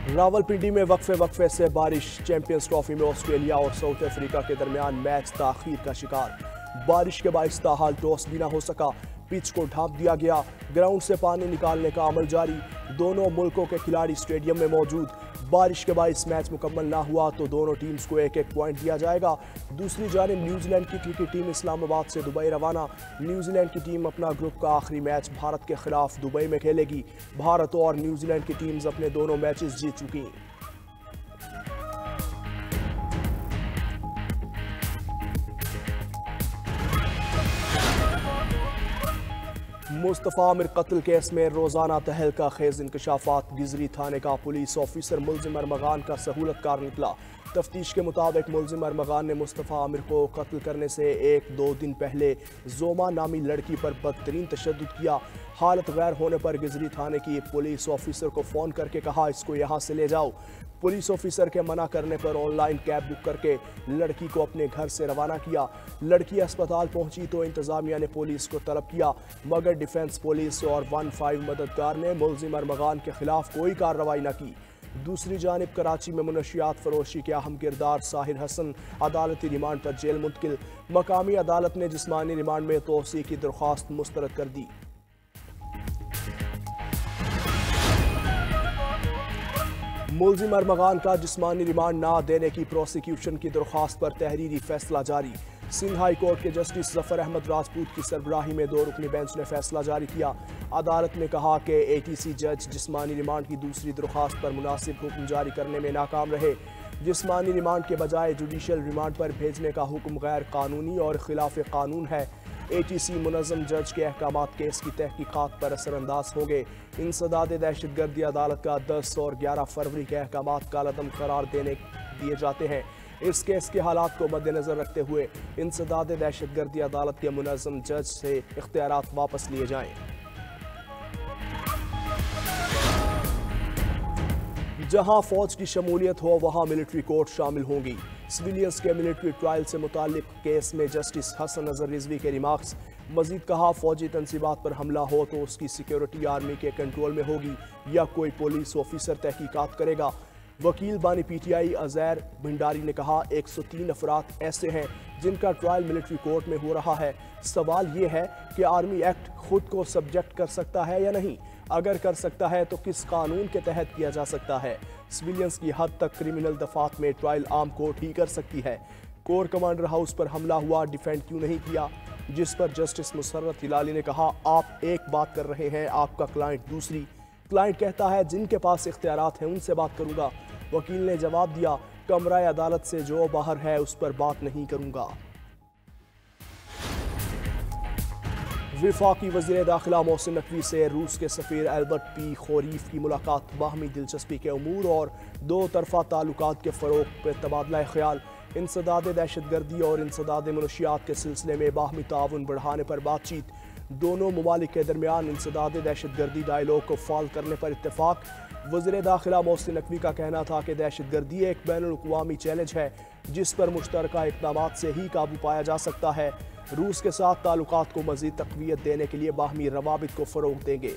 रावलपिंडी में वक्फे से बारिश। चैंपियंस ट्रॉफी में ऑस्ट्रेलिया और साउथ अफ्रीका के दरमियान मैच ताखीर का शिकार। बारिश के बाइस ताहाल टॉस भी न हो सका। पिच को ढांप दिया गया। ग्राउंड से पानी निकालने का अमल जारी। दोनों मुल्कों के खिलाड़ी स्टेडियम में मौजूद। बारिश के बाइस मैच मुकम्मल ना हुआ तो दोनों टीम्स को एक एक पॉइंट दिया जाएगा। दूसरी जानिब न्यूजीलैंड की क्रिकेट टीम इस्लामाबाद से दुबई रवाना। न्यूजीलैंड की टीम अपना ग्रुप का आखिरी मैच भारत के खिलाफ दुबई में खेलेगी। भारत और न्यूजीलैंड की टीम्स अपने दोनों मैचेस जीत चुकी हैं। मुस्तफ़ा आमिर कत्ल केस में रोजाना तहलका खेज इंकशाफात। गिजरी थाने का पुलिस ऑफिसर मुल्जिम अरमगान का सहूलतकार निकला। तफ्तीश के मुताबिक मुल्जिम अरमगान ने मुस्तफ़ा आमिर को कत्ल करने से 1-2 दिन पहले जोमा नामी लड़की पर बदतरीन तशद्दुद किया। हालत गैर होने पर गिजरी थाने की पुलिस ऑफिसर को फ़ोन करके कहा इसको यहाँ से ले जाओ। पुलिस ऑफिसर के मना करने पर ऑनलाइन कैब बुक करके लड़की को अपने घर से रवाना किया। लड़की अस्पताल पहुंची तो इंतजामिया ने पुलिस को तलब किया, मगर डिफेंस पुलिस और 15 मददगार ने मुल्जिम अरमगान के खिलाफ कोई कार्रवाई न की। दूसरी जानिब कराची में मुनशियात फरोशी के अहम किरदार साहिर हसन अदालती रिमांड पर जेल मुंतकिल। मकामी अदालत ने जिस्मानी रिमांड में तोसी की दरख्वास्त मुस्तरद कर दी। मुल्जिम अरमगान का जिस्मानी रिमांड ना देने की प्रोसिक्यूशन की दरख्वास्त पर तहरीरी फैसला जारी। सिंध हाई कोर्ट के जस्टिस जफर अहमद राजपूत की सरबराही में 2 रुकनी बेंच ने फैसला जारी किया। अदालत ने कहा कि ATC जज जिस्मानी रिमांड की दूसरी दरख्वास्त पर मुनासिब हुक्म जारी करने में नाकाम रहे। जिस्मानी रिमांड के बजाय जुडिशल रिमांड पर भेजने का हुक्म गैर कानूनी और खिलाफ कानून है। ATC मुनज़्ज़म जज के अहकामात केस की तहकीकात पर असरअंदाज होंगे। इंसदाद दहशतगर्दी अदालत का 10 और 11 फरवरी के अहकामात कालअदम करार दिए जाते हैं। इस केस के हालात को मद्देनजर रखते हुए इंसदाद दहशतगर्दी अदालत के मुनज़्ज़म जज से इख्तियारात वापस लिए जाएं। जहां फौज की शमूलियत हो वहां मिलिट्री कोर्ट शामिल होंगी। सिविलियंस के मिलिट्री ट्रायल से मुताल्लिक केस में जस्टिस हसन अजहर रिजवी के रिमार्क्स। मजीद कहा फौजी तनसीबात पर हमला हो तो उसकी सिक्योरिटी आर्मी के कंट्रोल में होगी या कोई पुलिस ऑफिसर तहकीकात करेगा। वकील बानी PTI अजैर भंडारी ने कहा 103 अफराद ऐसे हैं जिनका ट्रायल मिलिट्री कोर्ट में हो रहा है। सवाल ये है कि आर्मी एक्ट खुद को सब्जेक्ट कर सकता है या नहीं। अगर कर सकता है तो किस कानून के तहत किया जा सकता है। सिविलियंस की हद तक क्रिमिनल दफात में ट्रायल आर्म कोर्ट ही कर सकती है। कोर कमांडर हाउस पर हमला हुआ, डिफेंड क्यों नहीं किया, जिस पर जस्टिस मुसर्रत हिलाली ने कहा आप एक बात कर रहे हैं, आपका क्लाइंट दूसरी। क्लाइंट कहता है जिनके पास इख्तियारात हैं उनसे बात करूंगा। वकील ने जवाब दिया कमरा अदालत से जो बाहर है उस पर बात नहीं करूंगा। वफाकी वज़ीर दाखिला मोहसिन नकवी से रूस के सफ़ीर एल्बर्ट P. खोरीफ की मुलाकात। बाहमी दिलचस्पी के अमूर और 2 तरफ़ा ताल्लुकात के फ़रोग़ पर तबादला ख्याल। इंसदाद दहशतगर्दी और इंसदाद मुनशियात के सिलसिले में बाहमी ताउन बढ़ाने पर बातचीत। दोनों ममालिक के दरमियान इंसदाद दहशतगर्दी डायलॉग को फाल करने पर इत्तेफाक। वज़ीर दाखिला मोहसिन नकवी का कहना था कि दहशतगर्दी एक बैनुल-अक़वामी चैलेंज है जिस पर मुश्तरका इक़दामात से ही काबू पाया जा सकता है। रूस के साथ ताल्लुकात को मज़ीद तक़वियत देने के लिए बाहमी रवाबित को फ़रोग़ देंगे।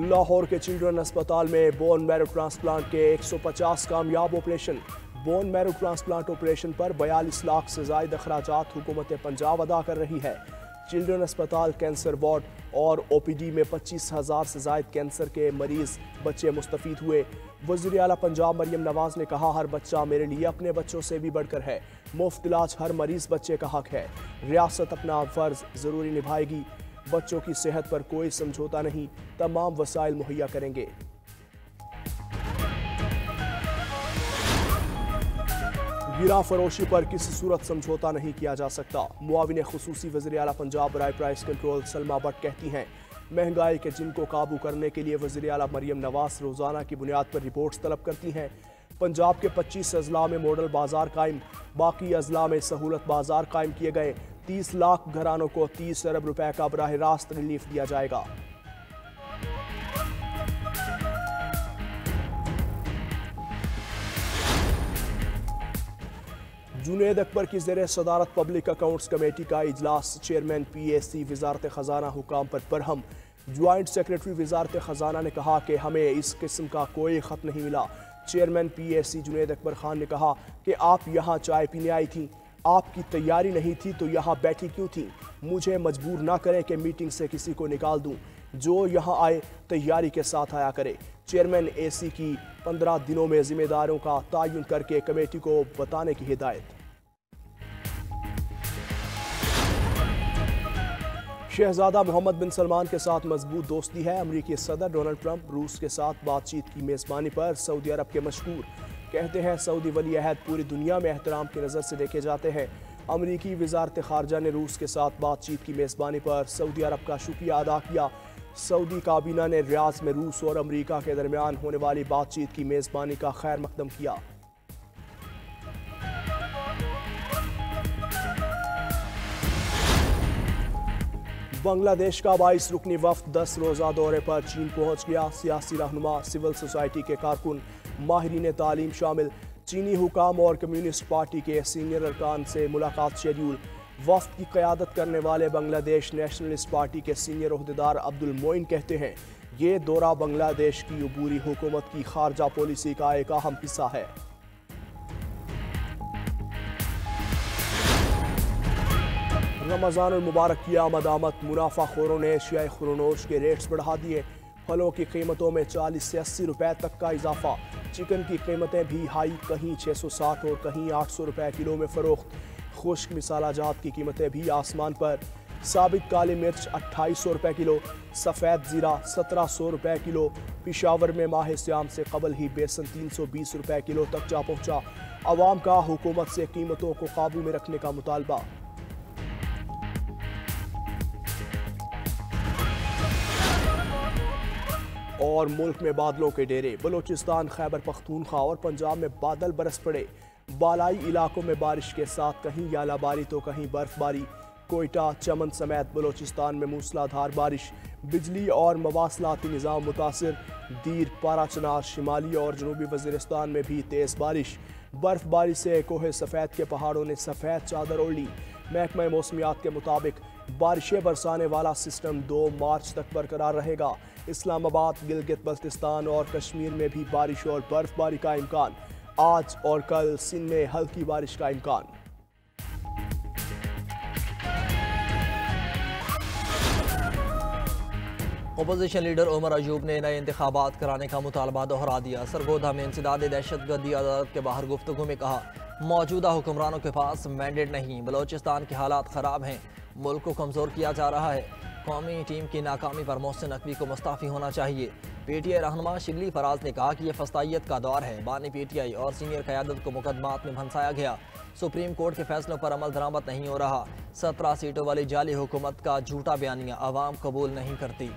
लाहौर के चिल्ड्रन अस्पताल में बोन मैरो ट्रांसप्लांट के 150 कामयाब operation. Bone marrow transplant operation पर 42 लाख से ज़ायद अखराजात हुकूमत पंजाब अदा कर रही है। चिल्ड्रन अस्पताल कैंसर वार्ड और OPD में 25,000 से ज़ायद कैंसर के मरीज बच्चे मुस्तफ़ीद हुए। वज़ीर आला पंजाब मरियम नवाज़ ने कहा हर बच्चा मेरे लिए अपने बच्चों से भी बढ़कर है। मुफ्त इलाज हर मरीज बच्चे का हक है। रियासत अपना फ़र्ज़ ज़रूरी निभाएगी। बच्चों की सेहत पर कोई समझौता नहीं, तमाम वसाइल मुहैया करेंगे। गिरा फरोशी पर किसी सूरत समझौता नहीं किया जा सकता। मुआविन खुसूसी वज़ीर आला पंजाब बराए प्राइस कंट्रोल सलमा भट्ट कहती हैं महंगाई के जिनको काबू करने के लिए वज़ीर आला मरियम नवाज़ रोज़ाना की बुनियाद पर रिपोर्ट्स तलब करती हैं। पंजाब के 25 अजला में मॉडल बाजार कायम, बाकी अजला में सहूलत बाजार कायम किए गए। 30 लाख घरानों को 30 अरब रुपए का बराह रास्त रिलीफ दिया जाएगा। जुनैद अकबर की ज़ेर सदारत पब्लिक अकाउंट्स कमेटी का इजलास। चेयरमैन PAC वजारत ख़जाना हुकाम पर बरहम। ज्वाइंट सेक्रेटरी वजारत ख़जाना ने कहा कि हमें इस किस्म का कोई ख़त नहीं मिला। चेयरमैन PAC जुनैद अकबर खान ने कहा कि आप यहाँ चाय पीने आई थी, आपकी तैयारी नहीं थी तो यहाँ बैठी क्यों थी? मुझे मजबूर ना करें कि मीटिंग से किसी को निकाल दूं। जो यहाँ आए तैयारी के साथ आया करे। चेयरमैन AC की 15 दिनों में जिम्मेदारों का तयन करके कमेटी को बताने की हिदायत। शहजादा मोहम्मद बिन सलमान के साथ मजबूत दोस्ती है। अमरीकी सदर डोनाल्ड ट्रंप रूस के साथ बातचीत की मेज़बानी पर सऊदी अरब के मशहूर। कहते हैं सऊदी वली अहद पूरी दुनिया में एहतराम की नज़र से देखे जाते हैं। अमरीकी वजारत खारजा ने रूस के साथ बातचीत की मेज़बानी पर सऊदी अरब का शुक्रिया अदा किया। सऊदी काबीना ने रियाद में रूस और अमरीका के दरमियान होने वाली बातचीत की मेज़बानी का खैर मकदम किया। बांग्लादेश का 22 रुकनी वफ्द 10 रोज़ा दौरे पर चीन पहुंच गया। सियासी रहनुमा, सिविल सोसाइटी के कारकुन, माहिरीन तालीम शामिल। चीनी हुकाम और कम्युनिस्ट पार्टी के सीनियर अरकान से मुलाकात शेड्यूल। वफ्द की क़यादत करने वाले बांग्लादेश नेशनलिस्ट पार्टी के सीनियर ओहदेदार अब्दुल मोइन कहते हैं ये दौरा बांग्लादेश की अबूरी हुकूमत की खारजा पॉलिसी का एक अहम हिस्सा है। रमज़ानुल मुबारक की आमद मुनाफाखोरों ने एशियाई खुरनोश के रेट्स बढ़ा दिए। फलों की कीमतों में 40 से 80 रुपए तक का इजाफा। चिकन की कीमतें भी हाई, कहीं 660 और कहीं 800 रुपए किलो में फ़रोख्त। खुश्क मिसाला जात की कीमतें भी आसमान पर। साबित काली मिर्च 2800 रुपए किलो, सफ़ेद ज़ीरा 1700 रुपए किलो। पिशावर में माह सियाम से कबल ही बेसन 320 रुपए किलो तक जा पहुँचा। अवाम का हुकूमत से कीमतों को काबू में रखने का मुतालबा। और मुल्क में बादलों के डेरे। बलूचिस्तान, खैबर पख्तूनख्वा और पंजाब में बादल बरस पड़े। बालाई इलाकों में बारिश के साथ कहीं यालाबारी तो कहीं बर्फबारी। कोयटा, चमन समेत बलूचिस्तान में मूसलाधार बारिश। बिजली और मवासलाती निज़ाम मुतासिर। दीर, पारा चनार, शिमाली और जनूबी वज़ीरिस्तान में भी तेज़ बारिश। बर्फबारी से कोहे सफ़ेद के पहाड़ों ने सफ़ेद चादर ओढ़ ली। महकमा मौसमियात के मुताबिक बारिशें बरसाने वाला सिस्टम 2 मार्च तक बरकरार रहेगा। इस्लामाबाद, गिलगित बल्तिस्तान और कश्मीर में भी बारिश और बर्फबारी का इम्कान। आज और कल सिंध में हल्की बारिश का इम्कान। अपोजिशन लीडर उमर अयूब ने नए इंतखाबात कराने का मुतालबा दोहरा दिया। सरगोधा में इंसदाद दहशतगर्दी अदालत के बाहर गुफ्तगू में कहा मौजूदा हुक्मरानों के पास मैंडेट नहीं। बलोचिस्तान के हालात ख़राब हैं, मुल्क को कमज़ोर किया जा रहा है। कौमी टीम की नाकामी पर मोहसिन नकवी को मुस्ताफ़ी होना चाहिए। PTI रहनुमा शिबली फराज ने कहा कि यह फस्तायत का दौर है। बानी PTI और सीनियर क़यादत को मुकदमात में भंसाया गया। सुप्रीम कोर्ट के फैसलों पर अमल दरामद नहीं हो रहा। 17 सीटों वाली जाली हुकूमत का झूठा बयानिया अवाम कबूल नहीं करती।